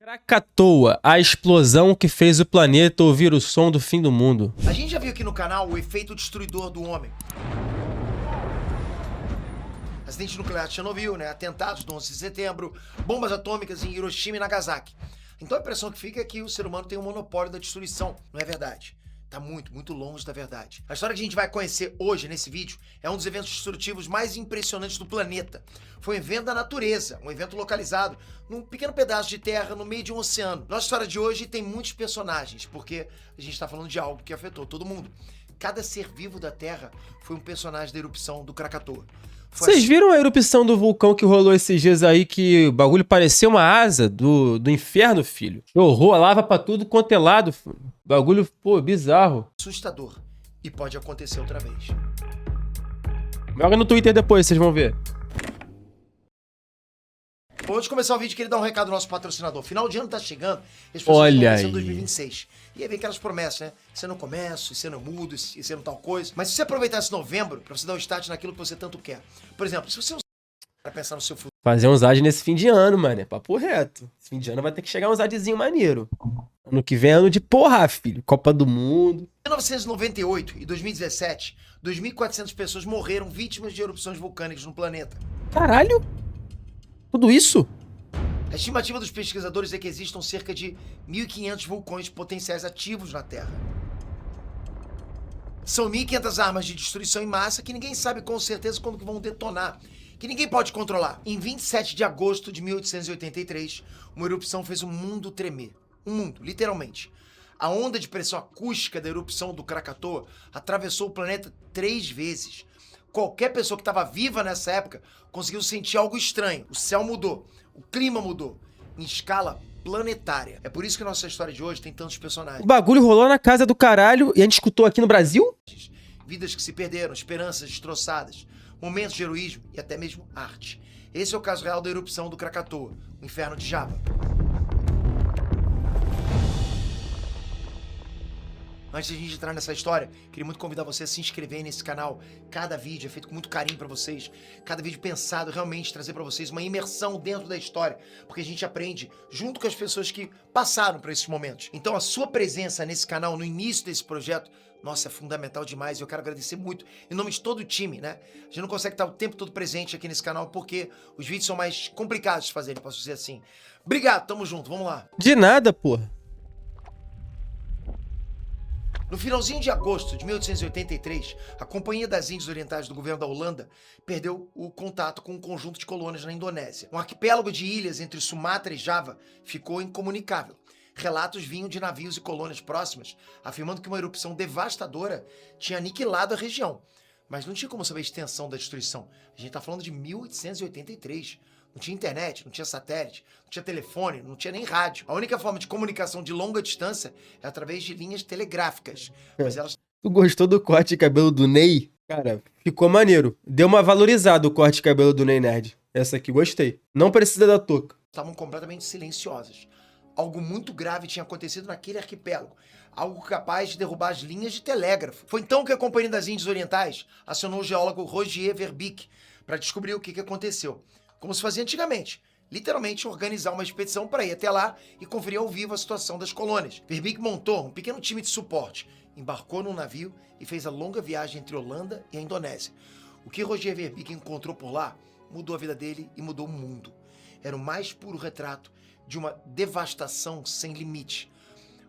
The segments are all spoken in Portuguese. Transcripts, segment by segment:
Krakatoa, a explosão que fez o planeta ouvir o som do fim do mundo. A gente já viu aqui no canal o efeito destruidor do homem. Acidente nuclear de Chernobyl, né? Atentados do 11 de setembro, bombas atômicas em Hiroshima e Nagasaki. Então a impressão que fica é que o ser humano tem um monopólio da destruição. Não é verdade. Tá muito longe da verdade. A história que a gente vai conhecer hoje nesse vídeo é um dos eventos destrutivos mais impressionantes do planeta. Foi um evento da natureza, um evento localizado num pequeno pedaço de terra no meio de um oceano. Nossa história de hoje tem muitos personagens, porque a gente tá falando de algo que afetou todo mundo. Cada ser vivo da Terra foi um personagem da erupção do Krakatoa. Vocês viram a erupção do vulcão que rolou esses dias aí, que o bagulho parecia uma asa do inferno, filho? Que horror, lava pra tudo quanto é lado, filho. Bagulho, pô, bizarro. Assustador. E pode acontecer outra vez. Joga no Twitter depois, vocês vão ver. Bom, antes de começar o vídeo, queria dar um recado ao nosso patrocinador. Final de ano tá chegando e as pessoas Olha estão pensando aí. em 2026. E aí vem aquelas promessas, né? Esse ano eu começo, esse ano eu mudo, esse ano tal coisa. Mas se você aproveitar esse novembro pra você dar um start naquilo que você tanto quer. Por exemplo, se você usar pra pensar no seu futuro. Fazer um ZAD nesse fim de ano, mano. É papo reto. Esse fim de ano vai ter que chegar um ZADzinho maneiro. Ano que vem é ano de porra, filho. Copa do Mundo. Em 1998 e 2017, 2.400 pessoas morreram vítimas de erupções vulcânicas no planeta. Caralho? Tudo isso? A estimativa dos pesquisadores é que existam cerca de 1.500 vulcões potenciais ativos na Terra. São 1.500 armas de destruição em massa que ninguém sabe com certeza quando que vão detonar, que ninguém pode controlar. Em 27 de agosto de 1883, uma erupção fez o mundo tremer. Um mundo, literalmente. A onda de pressão acústica da erupção do Krakatoa atravessou o planeta 3 vezes. Qualquer pessoa que estava viva nessa época conseguiu sentir algo estranho. O céu mudou, o clima mudou, em escala planetária. É por isso que a nossa história de hoje tem tantos O personagens. bagulho rolou na casa do caralho e a gente escutou aqui no Brasil? Vidas que se perderam, esperanças destroçadas, momentos de heroísmo e até mesmo arte. Esse é o caso real da erupção do Krakatoa, o inferno de Java. Antes de a gente entrar nessa história, queria muito convidar você a se inscrever nesse canal. Cada vídeo é feito com muito carinho pra vocês. Cada vídeo pensado realmente trazer pra vocês uma imersão dentro da história, porque a gente aprende junto com as pessoas que passaram por esses momentos. Então a sua presença nesse canal, no início desse projeto, nossa, é fundamental demais. E eu quero agradecer muito em nome de todo o time, né? A gente não consegue estar o tempo todo presente aqui nesse canal porque os vídeos são mais complicados de fazer, posso dizer assim. Obrigado, tamo junto, vamos lá. De nada, porra. No finalzinho de agosto de 1883, a Companhia das Índias Orientais do governo da Holanda perdeu o contato com um conjunto de colônias na Indonésia. Um arquipélago de ilhas entre Sumatra e Java ficou incomunicável. Relatos vinham de navios e colônias próximas, afirmando que uma erupção devastadora tinha aniquilado a região. Mas não tinha como saber a extensão da destruição. A gente está falando de 1883. Não tinha internet, não tinha satélite, não tinha telefone, não tinha nem rádio. A única forma de comunicação de longa distância é através de linhas telegráficas. Mas elas Tu gostou do corte de cabelo do Ney? Cara, ficou maneiro. Deu uma valorizada o corte de cabelo do Ney Nerd. Essa aqui gostei. Não precisa da touca. estavam completamente silenciosas. Algo muito grave tinha acontecido naquele arquipélago. Algo capaz de derrubar as linhas de telégrafo. Foi então que a Companhia das Índias Orientais acionou o geólogo Rogier Verbeek para descobrir o que aconteceu. Como se fazia antigamente, literalmente organizar uma expedição para ir até lá e conferir ao vivo a situação das colônias. Verbeek montou um pequeno time de suporte, embarcou num navio e fez a longa viagem entre Holanda e a Indonésia. O que Rogier Verbeek encontrou por lá mudou a vida dele e mudou o mundo. Era o mais puro retrato de uma devastação sem limite.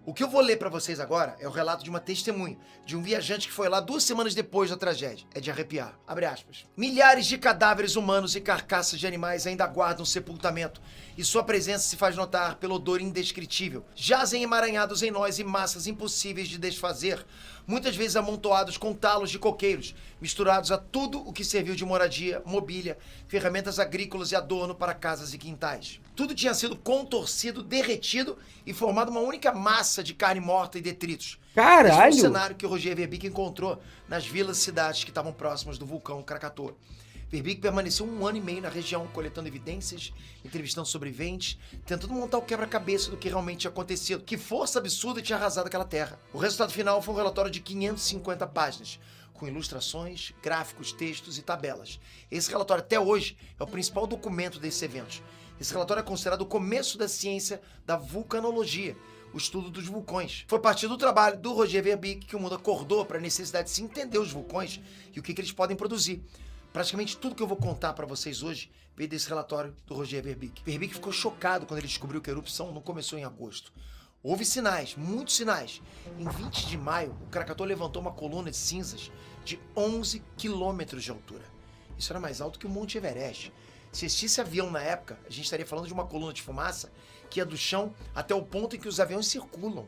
O que eu vou ler para vocês agora é o relato de uma testemunha, de um viajante que foi lá 2 semanas depois da tragédia. É de arrepiar. Abre aspas. Milhares de cadáveres humanos e carcaças de animais ainda aguardam sepultamento, e sua presença se faz notar pelo odor indescritível. Jazem emaranhados em nós e massas impossíveis de desfazer, muitas vezes amontoados com talos de coqueiros, misturados a tudo o que serviu de moradia, mobília, ferramentas agrícolas e adorno para casas e quintais. Tudo tinha sido contorcido, derretido e formado uma única massa de carne morta e detritos. Caralho! Esse foi o cenário que o Rogier Verbeek encontrou nas vilas e cidades que estavam próximas do vulcão Krakatoa. Verbeek permaneceu 1 ano e meio na região, coletando evidências, entrevistando sobreviventes, tentando montar o quebra-cabeça do que realmente tinha acontecido. Que força absurda tinha arrasado aquela terra. O resultado final foi um relatório de 550 páginas, com ilustrações, gráficos, textos e tabelas. Esse relatório, até hoje, é o principal documento desses eventos. Esse relatório é considerado o começo da ciência da vulcanologia, o estudo dos vulcões. Foi a partir do trabalho do Roger Verbeek que o mundo acordou para a necessidade de se entender os vulcões e o que eles podem produzir. Praticamente tudo que eu vou contar para vocês hoje veio desse relatório do Roger Verbeek. Verbeek ficou chocado quando ele descobriu que a erupção não começou em agosto. Houve sinais, muitos sinais. Em 20 de maio, o Krakatoa levantou uma coluna de cinzas de 11 quilômetros de altura. Isso era mais alto que o Monte Everest. Se existisse avião na época, a gente estaria falando de uma coluna de fumaça que ia do chão até o ponto em que os aviões circulam.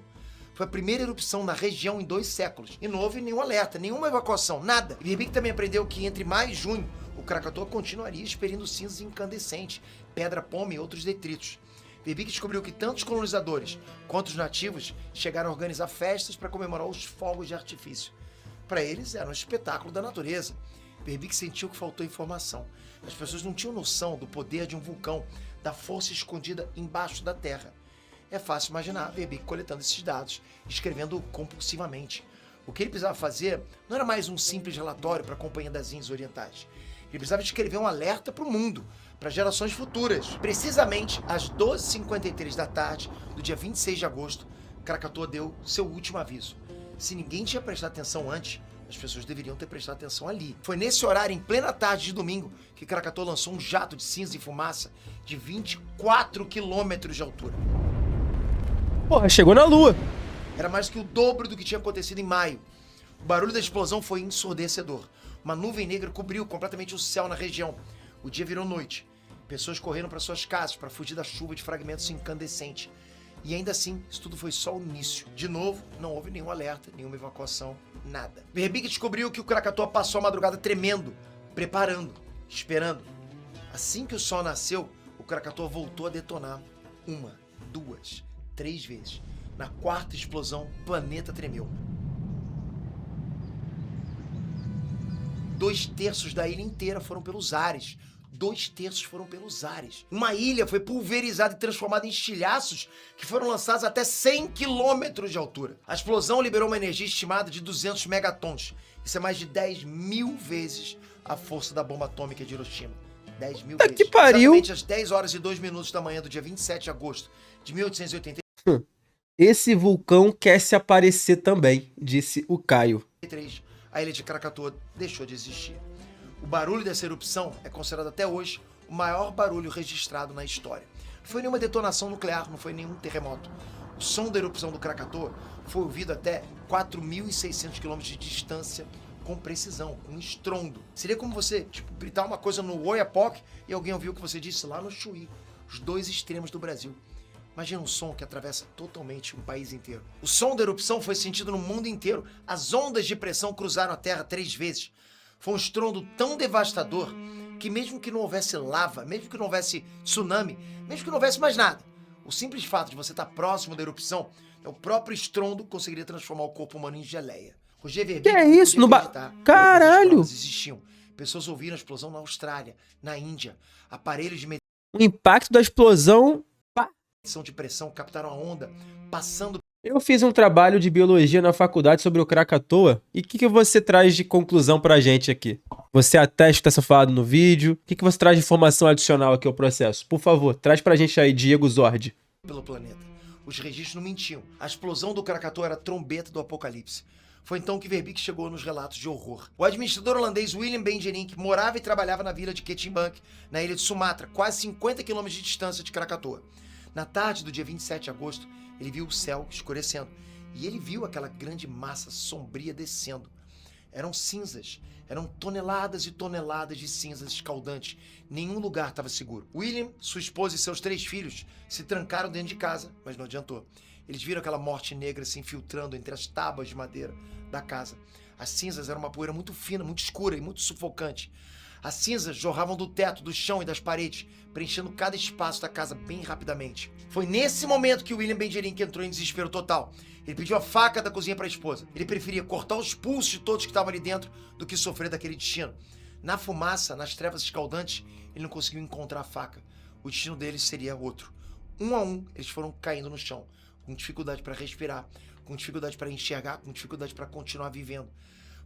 Foi a primeira erupção na região em 2 séculos. E não houve nenhum alerta, nenhuma evacuação, nada. Verbeek também aprendeu que entre maio e junho, o Krakatoa continuaria expelindo cinzas incandescentes, pedra-pome e outros detritos. Verbeek descobriu que tanto os colonizadores quanto os nativos chegaram a organizar festas para comemorar os fogos de artifício. Para eles, era um espetáculo da natureza. Verbeek sentiu que faltou informação. As pessoas não tinham noção do poder de um vulcão, da força escondida embaixo da terra. É fácil imaginar Verbeek coletando esses dados, escrevendo compulsivamente. O que ele precisava fazer não era mais um simples relatório para a Companhia das Índias Orientais. Ele precisava escrever um alerta para o mundo, para gerações futuras. Precisamente às 12h53 da tarde, do dia 26 de agosto, Krakatoa deu seu último aviso. Se ninguém tinha prestado atenção antes, as pessoas deveriam ter prestado atenção ali. Foi nesse horário, em plena tarde de domingo, que Krakatoa lançou um jato de cinza e fumaça de 24 quilômetros de altura. Porra, chegou na Lua. Era mais que o dobro do que tinha acontecido em maio. O barulho da explosão foi ensurdecedor. Uma nuvem negra cobriu completamente o céu na região. O dia virou noite. Pessoas correram para suas casas para fugir da chuva de fragmentos incandescentes. E ainda assim, isso tudo foi só o início. De novo, não houve nenhum alerta, nenhuma evacuação, nada. Verbeek descobriu que o Krakatoa passou a madrugada tremendo, preparando, esperando. Assim que o sol nasceu, o Krakatoa voltou a detonar. 1, 2, 3 vezes. Na 4ª explosão, o planeta tremeu. 2/3 da ilha inteira foram pelos ares. 2/3 foram pelos ares. Uma ilha foi pulverizada e transformada em estilhaços que foram lançados até 100 quilômetros de altura. A explosão liberou uma energia estimada de 200 megatons. Isso é mais de 10.000 vezes a força da bomba atômica de Hiroshima. 10.000 vezes. Que pariu! Exatamente às 10h02 da manhã do dia 27 de agosto de 1883, Esse vulcão quer se aparecer também, disse o Caio. a ilha de Krakatoa deixou de existir. O barulho dessa erupção é considerado até hoje o maior barulho registrado na história. Não foi nenhuma detonação nuclear, não foi nenhum terremoto. O som da erupção do Krakatoa foi ouvido até 4.600 km de distância com precisão, com estrondo. Seria como você gritar uma coisa no Oiapoque e alguém ouviu o que você disse lá no Chuí, os 2 extremos do Brasil. Imagina um som que atravessa totalmente um país inteiro. O som da erupção foi sentido no mundo inteiro. As ondas de pressão cruzaram a Terra 3 vezes. Foi um estrondo tão devastador que mesmo que não houvesse lava, mesmo que não houvesse tsunami, mesmo que não houvesse mais nada, o simples fato de você estar próximo da erupção, o próprio estrondo conseguiria transformar o corpo humano em geleia. Roger Verbeek, que é isso? Caralho! Existiam. Pessoas ouviram a explosão na Austrália, na Índia. Aparelhos de O impacto da explosão... medição de pressão captaram a onda passando. Eu fiz um trabalho de biologia na faculdade sobre o Krakatoa. E o que você traz de conclusão pra gente aqui? Você atesta o que tá sendo falado no vídeo? O que você traz de informação adicional aqui ao processo? Por favor, traz pra gente aí, Diego Zord. Pelo planeta. Os registros não mentiam. A explosão do Krakatoa era a trombeta do apocalipse. Foi então que Verbeek chegou nos relatos de horror. O administrador holandês Willem Benjerink morava e trabalhava na vila de Ketimbang, na ilha de Sumatra, quase 50 km de distância de Krakatoa. Na tarde do dia 27 de agosto, ele viu o céu escurecendo e ele viu aquela grande massa sombria descendo. Eram cinzas, eram toneladas e toneladas de cinzas escaldantes. Nenhum lugar estava seguro. William, sua esposa e seus 3 filhos se trancaram dentro de casa, mas não adiantou. Eles viram aquela morte negra se infiltrando entre as tábuas de madeira da casa. As cinzas eram uma poeira muito fina, muito escura e muito sufocante. As cinzas jorravam do teto, do chão e das paredes, preenchendo cada espaço da casa bem rapidamente. Foi nesse momento que Willem Benjerink entrou em desespero total. Ele pediu a faca da cozinha para a esposa. Ele preferia cortar os pulsos de todos que estavam ali dentro do que sofrer daquele destino. Na fumaça, nas trevas escaldantes, ele não conseguiu encontrar a faca. O destino deles seria outro. Um a um, eles foram caindo no chão, com dificuldade para respirar, com dificuldade para enxergar, com dificuldade para continuar vivendo.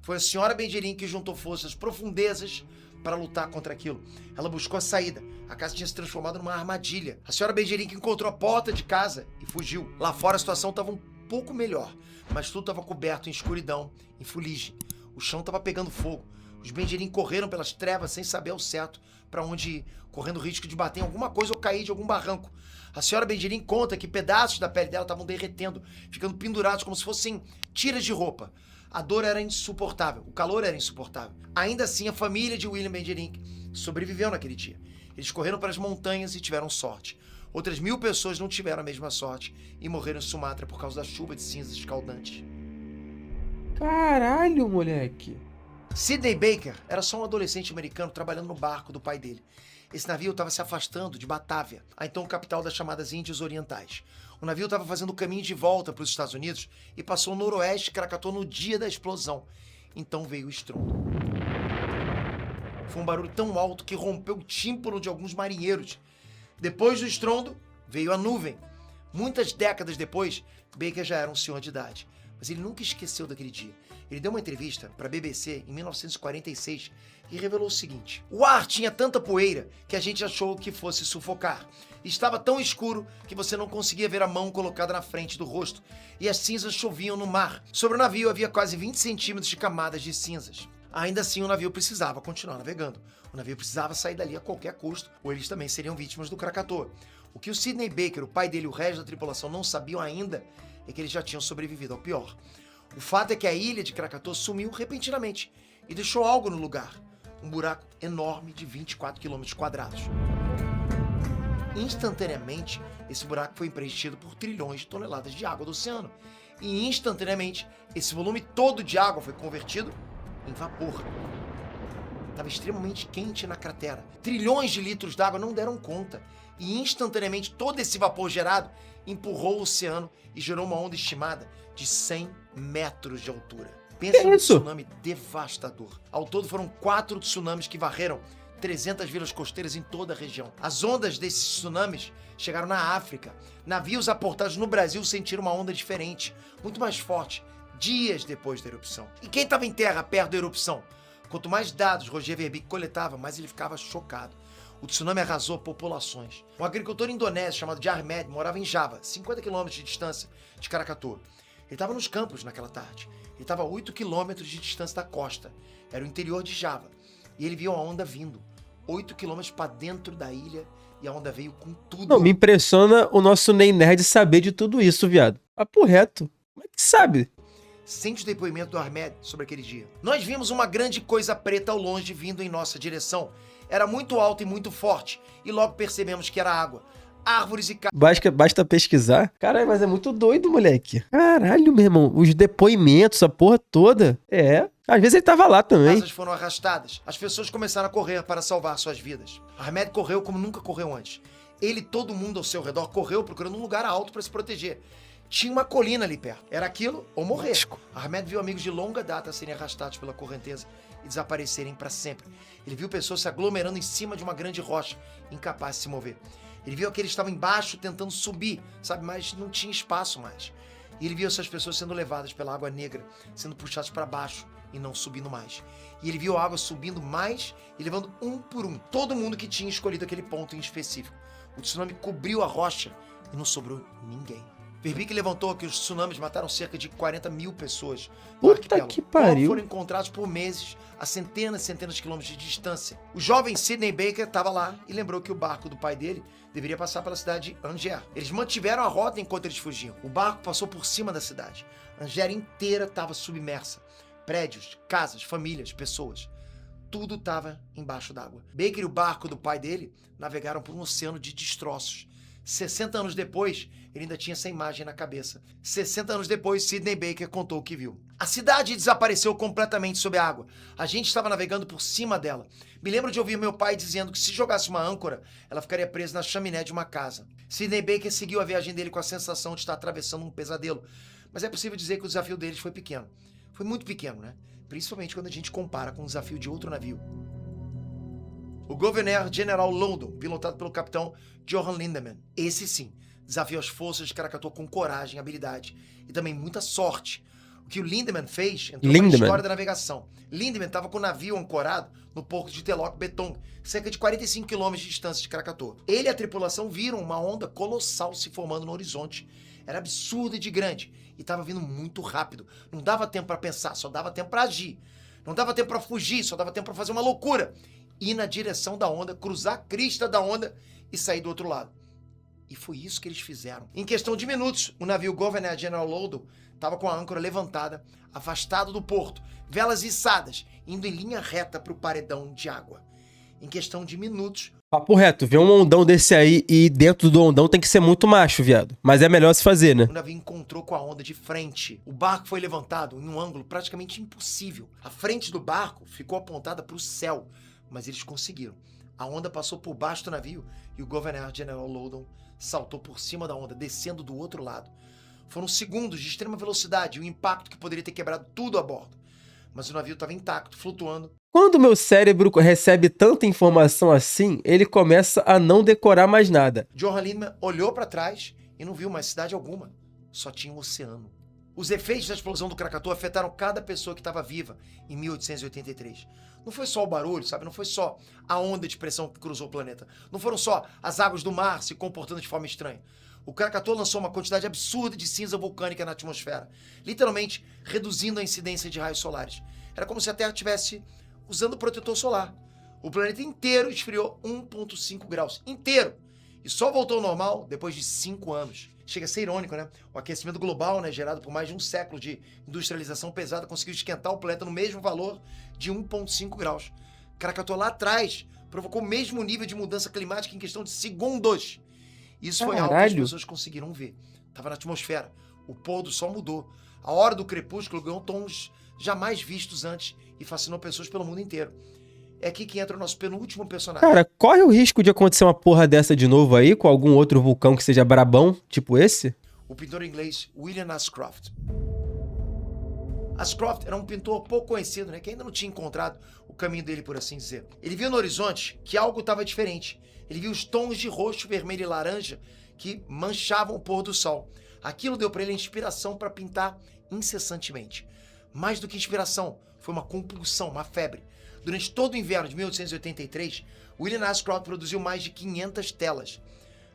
Foi a senhora Benjerim que juntou forças profundezas para lutar contra aquilo. Ela buscou a saída. A casa tinha se transformado numa armadilha. A senhora Benjerim que encontrou a porta de casa e fugiu. Lá fora a situação estava um pouco melhor, mas tudo estava coberto em escuridão, em fuligem. O chão estava pegando fogo. Os Benjerim correram pelas trevas sem saber ao certo para onde ir, correndo o risco de bater em alguma coisa ou cair de algum barranco. A senhora Benjerim conta que pedaços da pele dela estavam derretendo, ficando pendurados como se fossem tiras de roupa. A dor era insuportável, o calor era insuportável. Ainda assim, a família de William Benjerim sobreviveu naquele dia. Eles correram para as montanhas e tiveram sorte. Outras 1000 pessoas não tiveram a mesma sorte e morreram em Sumatra por causa da chuva de cinzas escaldantes. Caralho, moleque. Sidney Baker era só um adolescente americano trabalhando no barco do pai dele. Esse navio estava se afastando de Batávia, a então capital das chamadas Índias Orientais. O navio estava fazendo o caminho de volta para os Estados Unidos e passou o noroeste de Krakatoa no dia da explosão. Então veio o estrondo. Foi um barulho tão alto que rompeu o tímpano de alguns marinheiros. Depois do estrondo, veio a nuvem. Muitas décadas depois, Baker já era um senhor de idade. Mas ele nunca esqueceu daquele dia. Ele deu uma entrevista para a BBC em 1946 e revelou o seguinte: o ar tinha tanta poeira que a gente achou que fosse sufocar. Estava tão escuro que você não conseguia ver a mão colocada na frente do rosto e as cinzas choviam no mar. Sobre o navio havia quase 20 centímetros de camadas de cinzas. Ainda assim, o navio precisava continuar navegando. O navio precisava sair dali a qualquer custo, ou eles também seriam vítimas do Krakatoa. O que o Sidney Baker, o pai dele e o resto da tripulação não sabiam ainda é que eles já tinham sobrevivido ao pior. O fato é que a ilha de Krakatoa sumiu repentinamente e deixou algo no lugar. Um buraco enorme de 24 quilômetros quadrados. Instantaneamente, esse buraco foi preenchido por trilhões de toneladas de água do oceano. E instantaneamente, esse volume todo de água foi convertido em vapor. Estava extremamente quente na cratera. Trilhões de litros d'água não deram conta. E instantaneamente todo esse vapor gerado empurrou o oceano e gerou uma onda estimada de 100 metros de altura. Pensa num tsunami devastador. Ao todo foram 4 tsunamis que varreram 300 vilas costeiras em toda a região. As ondas desses tsunamis chegaram na África. Navios aportados no Brasil sentiram uma onda diferente, muito mais forte, dias depois da erupção. E quem estava em terra perto da erupção? Quanto mais dados Roger Verbeek coletava, mais ele ficava chocado. O tsunami arrasou populações. Um agricultor indonésio chamado Ahmed morava em Java, 50 quilômetros de distância de Krakatoa. Ele estava nos campos naquela tarde. Ele estava a 8 quilômetros de distância da costa. Era o interior de Java. E ele viu a onda vindo. 8 quilômetros para dentro da ilha e a onda veio com tudo. Não, me impressiona o nosso Ney Nerd saber de tudo isso, viado. Papo reto. Como é que sabe? Sente o depoimento do Ahmed sobre aquele dia. Nós vimos uma grande coisa preta ao longe vindo em nossa direção. Era muito alto e muito forte. E logo percebemos que era água. Árvores e Basta pesquisar. Caralho, mas é muito doido, moleque. Caralho, meu irmão. Os depoimentos, a porra toda. É. Às vezes ele tava lá também. Casas foram arrastadas. As pessoas começaram a correr para salvar suas vidas. Ahmed correu como nunca correu antes. Ele e todo mundo ao seu redor correu procurando um lugar alto para se proteger. Tinha uma colina ali perto. Era aquilo ou morrer. Ahmed viu amigos de longa data serem arrastados pela correnteza e desaparecerem para sempre. Ele viu pessoas se aglomerando em cima de uma grande rocha, incapazes de se mover. Ele viu que eles estavam embaixo tentando subir, sabe, mas não tinha espaço mais. E ele viu essas pessoas sendo levadas pela água negra, sendo puxadas para baixo e não subindo mais. E ele viu a água subindo mais e levando um por um todo mundo que tinha escolhido aquele ponto em específico. O tsunami cobriu a rocha e não sobrou ninguém. Verbeek levantou que os tsunamis mataram cerca de 40 mil pessoas no Puta que pariu. Foram encontrados por meses a centenas e centenas de quilômetros de distância. O jovem Sidney Baker estava lá e lembrou que o barco do pai dele deveria passar pela cidade de Angers. Eles mantiveram a rota enquanto eles fugiam. O barco passou por cima da cidade. Angers inteira estava submersa. Prédios, casas, famílias, pessoas. Tudo estava embaixo d'água. Baker e o barco do pai dele navegaram por um oceano de destroços. 60 anos depois, ele ainda tinha essa imagem na cabeça. 60 anos depois, Sidney Baker contou o que viu. A cidade desapareceu completamente sob a água. A gente estava navegando por cima dela. Me lembro de ouvir meu pai dizendo que se jogasse uma âncora, ela ficaria presa na chaminé de uma casa. Sidney Baker seguiu a viagem dele com a sensação de estar atravessando um pesadelo. Mas é possível dizer que o desafio deles foi pequeno. Foi muito pequeno, né? Principalmente quando a gente compara com o desafio de outro navio. O Governor General London, pilotado pelo capitão Johan Lindemann. Esse sim, desafiou as forças de Krakatoa com coragem, habilidade e também muita sorte. O que o Lindemann fez entrou para a Lindemann. história da navegação. Lindemann estava com o navio ancorado no porto de Telok Betong, cerca de 45 quilômetros de distância de Krakatoa. Ele e a tripulação viram uma onda colossal se formando no horizonte. Era absurda de grande e estava vindo muito rápido. Não dava tempo para pensar, só dava tempo para agir. Não dava tempo para fugir, só dava tempo para fazer uma loucura. Ir na direção da onda, cruzar a crista da onda e sair do outro lado. E foi isso que eles fizeram. Em questão de minutos, o navio Governor General Loudon estava com a âncora levantada, afastado do porto, velas içadas, indo em linha reta para o paredão de água. Em questão de minutos... Papo reto, ver um ondão desse aí e dentro do ondão tem que ser muito macho, viado. Mas é melhor se fazer, né? O navio encontrou com a onda de frente. O barco foi levantado em um ângulo praticamente impossível. A frente do barco ficou apontada para o céu, mas eles conseguiram. A onda passou por baixo do navio e o Governor General Loudon saltou por cima da onda, descendo do outro lado. Foram segundos de extrema velocidade e um impacto que poderia ter quebrado tudo a bordo. Mas o navio estava intacto, flutuando. Quando o meu cérebro recebe tanta informação assim, ele começa a não decorar mais nada. Johan Lindemann olhou para trás e não viu mais cidade alguma. Só tinha um oceano. Os efeitos da explosão do Krakatoa afetaram cada pessoa que estava viva em 1883. Não foi só o barulho, sabe? Não foi só a onda de pressão que cruzou o planeta. Não foram só as águas do mar se comportando de forma estranha. O Krakatoa lançou uma quantidade absurda de cinza vulcânica na atmosfera, literalmente reduzindo a incidência de raios solares. Era como se a Terra estivesse usando protetor solar. O planeta inteiro esfriou 1,5 graus. Inteiro! E só voltou ao normal depois de 5 anos. Chega a ser irônico, né? O aquecimento global, né, gerado por mais de um século de industrialização pesada, conseguiu esquentar o planeta no mesmo valor de 1,5 graus. Krakatoa lá atrás provocou o mesmo nível de mudança climática em questão de segundos. Isso foi algo que as pessoas conseguiram ver. Estava na atmosfera. O pôr do sol mudou. A hora do crepúsculo ganhou tons jamais vistos antes e fascinou pessoas pelo mundo inteiro. É aqui que entra o nosso penúltimo personagem. Cara, corre o risco de acontecer uma porra dessa de novo aí, com algum outro vulcão que seja brabão, tipo esse? O pintor inglês William Ashcroft. Ashcroft era um pintor pouco conhecido, né, que ainda não tinha encontrado o caminho dele, por assim dizer. Ele viu no horizonte que algo estava diferente. Ele viu os tons de roxo, vermelho e laranja que manchavam o pôr do sol. Aquilo deu para ele inspiração para pintar incessantemente. Mais do que inspiração, foi uma compulsão, uma febre. Durante todo o inverno de 1883, William Ashcroft produziu mais de 500 telas.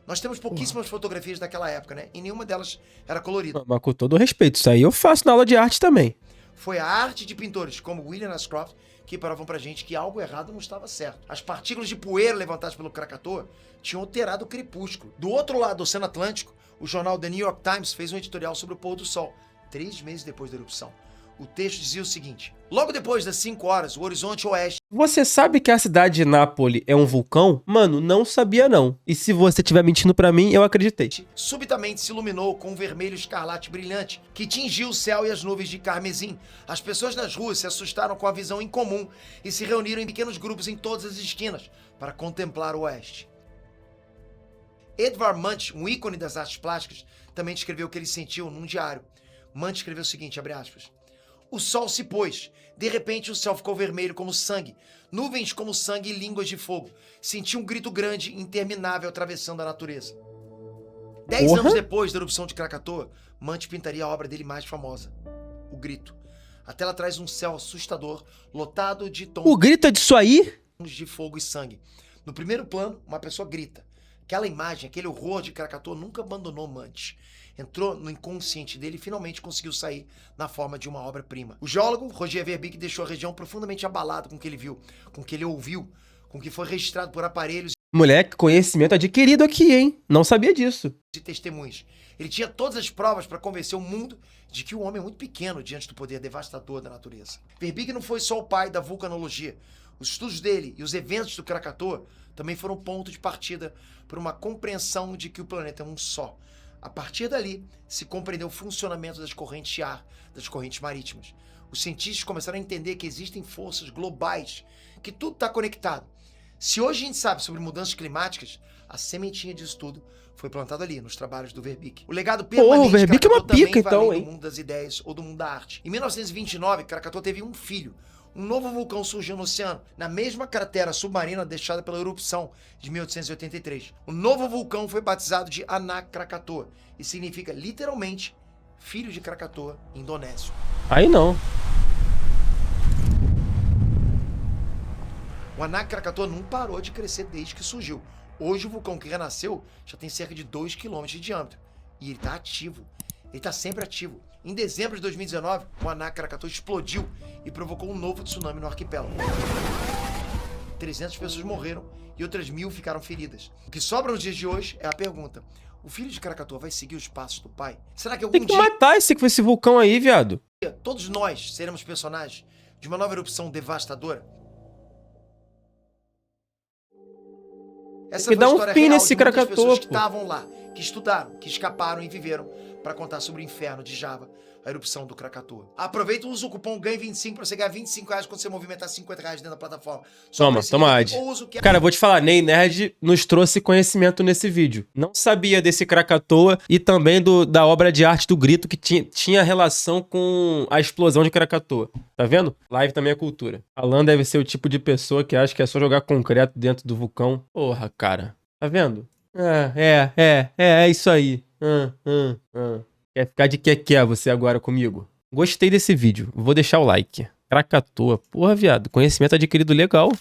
Nós temos pouquíssimas fotografias daquela época, né? E nenhuma delas era colorida. Mas com todo respeito, isso aí eu faço na aula de arte também. Foi a arte de pintores como William Ashcroft que provam pra gente que algo errado não estava certo. As partículas de poeira levantadas pelo Krakatoa tinham alterado o crepúsculo. Do outro lado do Oceano Atlântico, o jornal The New York Times fez um editorial sobre o pôr do sol, 3 meses depois da erupção. O texto dizia o seguinte: logo depois das 5 horas, o horizonte oeste... Você sabe que a cidade de Nápoles é um vulcão? Mano, não sabia não. E se você estiver mentindo pra mim, eu acreditei. subitamente se iluminou com um vermelho escarlate brilhante que tingiu o céu e as nuvens de carmesim. As pessoas nas ruas se assustaram com a visão incomum e se reuniram em pequenos grupos em todas as esquinas para contemplar o oeste. Edvard Munch, um ícone das artes plásticas, também descreveu o que ele sentiu num diário. Munch escreveu o seguinte, abre aspas: o sol se pôs. De repente o céu ficou vermelho como sangue. Nuvens como sangue e línguas de fogo. Senti um grito grande e interminável atravessando a natureza. 10 anos depois da erupção de Krakatoa, Munch pintaria a obra dele mais famosa, O Grito. A tela traz um céu assustador, lotado de tons... O grito é disso aí? ...de fogo e sangue. No primeiro plano, uma pessoa grita. Aquela imagem, aquele horror de Krakatoa nunca abandonou Munch. Entrou no inconsciente dele e finalmente conseguiu sair na forma de uma obra-prima. O geólogo Roger Verbeek deixou a região profundamente abalada com o que ele viu, com o que ele ouviu, com o que foi registrado por aparelhos Moleque, conhecimento adquirido aqui, hein? Não sabia disso. e testemunhas. Ele tinha todas as provas para convencer o mundo de que o homem é muito pequeno diante do poder devastador da natureza. Verbeek não foi só o pai da vulcanologia. Os estudos dele e os eventos do Krakatoa também foram ponto de partida para uma compreensão de que o planeta é um só. A partir dali, se compreendeu o funcionamento das correntes de ar, das correntes marítimas. Os cientistas começaram a entender que existem forças globais, que tudo está conectado. Se hoje a gente sabe sobre mudanças climáticas, a sementinha disso tudo foi plantada ali, nos trabalhos do Verbeek. O legado permanente o Verbeek é uma pica, então, hein? hein? Do mundo das ideias ou do mundo da arte. Em 1929, Krakatoa teve um filho. Um novo vulcão surgiu no oceano, na mesma cratera submarina deixada pela erupção de 1883. O novo vulcão foi batizado de Anak Krakatoa e significa literalmente filho de Krakatoa, indonésio. Aí não. O Anak Krakatoa não parou de crescer desde que surgiu. Hoje o vulcão que renasceu já tem cerca de 2 km de diâmetro. E ele está ativo. Ele está sempre ativo. Em dezembro de 2019, o Anak Krakatoa explodiu e provocou um novo tsunami no arquipélago. 300 pessoas morreram e outras 1000 ficaram feridas. O que sobra nos dias de hoje é a pergunta: o filho de Krakatoa vai seguir os passos do pai? Será que algum Tem que matar esse vulcão aí, viado. dia todos nós seremos personagens de uma nova erupção devastadora? Essa que foi a dar um história fim real nesse de muitas Krakatoa, pessoas que pô. estavam lá, que estudaram, que escaparam e viveram para contar sobre o inferno de Java, a erupção do Krakatoa. Aproveita e usa o cupom GANH25 para você ganhar R$25 quando você movimentar R$50 dentro da plataforma. Só Toma, por esse toma, link, Ad. ou usa o que- Cara, vou te falar, Ney Nerd nos trouxe conhecimento nesse vídeo. Não sabia desse Krakatoa e também da obra de arte do Grito que tinha relação com a explosão de Krakatoa. Tá vendo? Live também é cultura. Alan deve ser o tipo de pessoa que acha que é só jogar concreto dentro do vulcão. Porra, cara. Tá vendo? É isso aí. Quer ficar de que você agora comigo? Gostei desse vídeo. Vou deixar o like. Krakatoa. Porra, viado. Conhecimento adquirido legal.